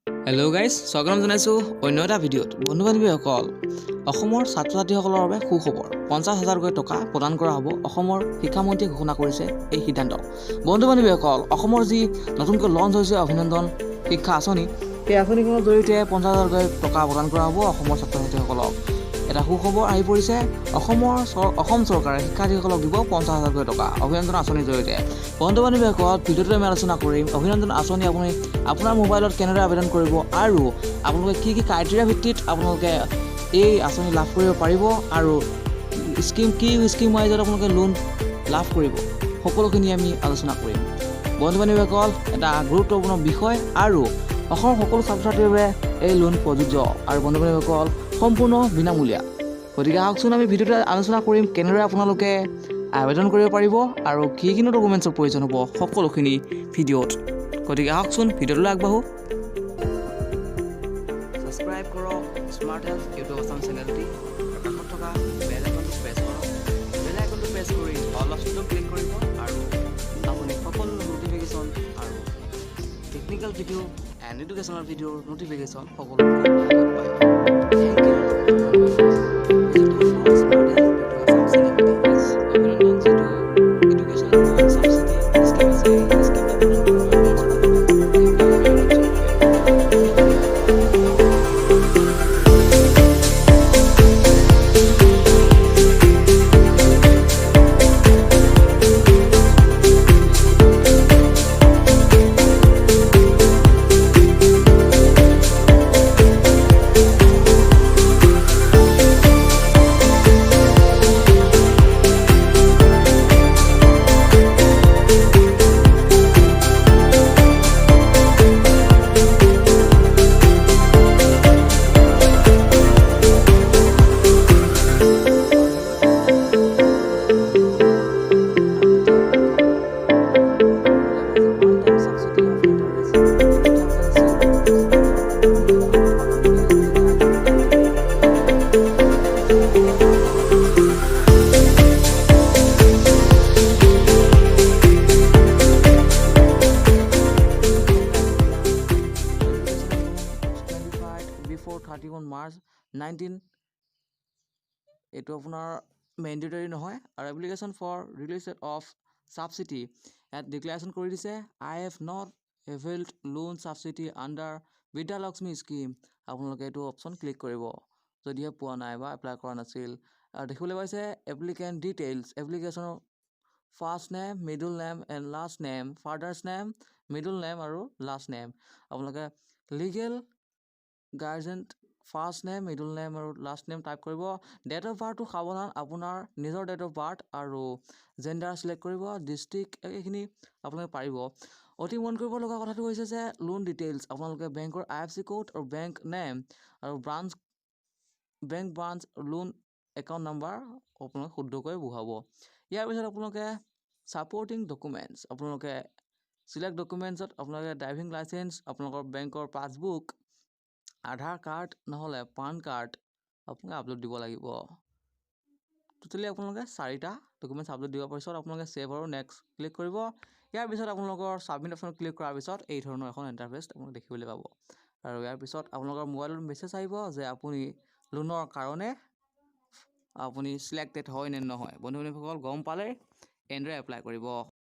Hello' guys, স্বাগতম জনাইছোঁ অন্য এটা ভিডিঅ'ত। বন্ধু বান্ধৱীসকল, অসমৰ ছাত্ৰ ছাত্ৰীসকলৰ বাবে সুখবৰ। 50,000কৈ টকা প্ৰদান কৰা হ'ব। অসমৰ শিক্ষামন্ত্ৰীয়ে ঘোষণা কৰিছে এই সিদ্ধান্ত। বন্ধু বান্ধৱীসকল, অসমৰ যি নতুনকৈ লঞ্চ হৈছে অভিনন্দন শিক্ষা আঁচনি, সেই আঁচনিখনৰ জৰিয়তে 50,000কৈ টকা প্ৰদান কৰা হ'ব অসমৰ ছাত্ৰ ছাত্ৰীসকলক। এটা সুখবৰ আহি পৰিছে। অসম চৰকাৰে শিক্ষাৰ্থীসকলক দিব 50,000কৈ টকা অভিনন্দন আঁচনিৰ জৰিয়তে। বন্ধু বান্ধৱীসকল, ভিডিঅ'টোত আমি আলোচনা কৰিম অভিনন্দন আঁচনি আপুনি আপোনাৰ মোবাইলত কেনেদৰে আবেদন কৰিব আৰু আপোনালোকে কি ক্ৰাইটেৰিয়া ভিত্তিত আপোনালোকে এই আঁচনি লাভ কৰিব পাৰিব আৰু স্কিম ৱাইজত আপোনালোকে লোন লাভ কৰিব, সকলোখিনি আমি আলোচনা কৰিম। বন্ধু বান্ধৱীসকল, এটা গুৰুত্বপূৰ্ণ বিষয় আৰু অসমৰ সকলো ছাত্ৰ ছাত্ৰীৰ বাবে এই লোন প্ৰযোজ্য আৰু বন্ধু বান্ধৱীসকল সম্পূৰ্ণ বিনামূলীয়া। গতিকে আহকচোন আমি ভিডিঅ'টোত আলোচনা কৰিম কেনেদৰে আপোনালোকে আবেদন কৰিব পাৰিব আৰু কি ডকুমেণ্টছৰ প্ৰয়োজন হ'ব সকলোখিনি ভিডিঅ'ত। গতিকে আহকচোন ভিডিঅ'টোলৈ আগবাঢ়ো। ছাবস্ক্ৰাইব কৰক স্মাৰ্ট হেল্থ ইউটিউব আছাম চেনেলটি। কাষত থকা বেল আইকনটো প্ৰেছ কৰক। বেল আইকনটো প্ৰেছ কৰি অল অপশ্যনটো ক্লিক কৰিব আৰু আপুনি সকলো ন'টিফিকেশ্যন আৰু টেকনিকেল ভিডিঅ' এণ্ড এডুকেশ্যনেল ভিডিঅ'ৰ ন'টিফিকেশ্যন সকলো পায়। Thank U. Before 31 March 19, এইটো আপোনাৰ মেণ্ডেটৰী নহয় আৰু application for release of subsidy ইয়াত ডিক্লেৰেশ্যন কৰি দিছে I have not availed loan subsidy under Vidyalakshmi scheme. আপোনালোকে এইটো অপশ্যন ক্লিক কৰিব যদিহে পোৱা নাই বা এপ্লাই কৰা নাছিল। আৰু দেখিবলৈ পাইছে এপ্লিকেণ্ট ডিটেইলছ, এপ্লিকেশ্যনৰ first name, middle name and last name, father's name, middle name আৰু লাষ্ট নেম। আপোনালোকে legal guardian first name, middle name আৰু লাষ্ট নেম টাইপ কৰিব। ডেট অফ বাৰ্থটো সাৱধান, আপোনাৰ নিজৰ ডেট অফ বাৰ্থ আৰু জেণ্ডাৰ চিলেক্ট কৰিব, ডিষ্ট্ৰিক্ট এইখিনি আপোনালোকে পাৰিব। অতি মন কৰিব লগা কথাটো হৈছে যে লোন ডিটেইলছ আপোনালোকে বেংকৰ IFSC কোড আৰু বেংক নেম আৰু bank branch loan account number আপোনালোকে শুদ্ধকৈ বহাব। ইয়াৰ পিছত আপোনালোকে ছাপৰ্টিং ডকুমেণ্টছ আপোনালোকে চিলেক্ট ডকুমেণ্টছত আপোনালোকে ড্ৰাইভিং লাইচেঞ্চ, আপোনালোকৰ বেংকৰ পাছবুক, আধাৰ কাৰ্ড নহ'লে পান কাৰ্ড আপোনালোকে আপলোড দিব লাগিব। টোটেলি আপোনালোকে 4টা ডকুমেণ্টছ আপলোড দিয়াৰ পিছত আপোনালোকে ছেভ আৰু নেক্সট ক্লিক কৰিব। ইয়াৰ পিছত আপোনালোকৰ ছাবমিট অপশ্যন ক্লিক কৰাৰ পিছত এই ধৰণৰ এখন ইণ্টাৰফেচ আপোনালোকে দেখিবলৈ পাব আৰু ইয়াৰ পিছত আপোনালোকৰ মোবাইলত মেছেজ আহিব যে আপুনি লোনৰ কাৰণে আপুনি চিলেক্টেড হয় নে নহয়। বন্ধু বান্ধৱীসকল গম পালে এনেদৰে এপ্লাই কৰিব।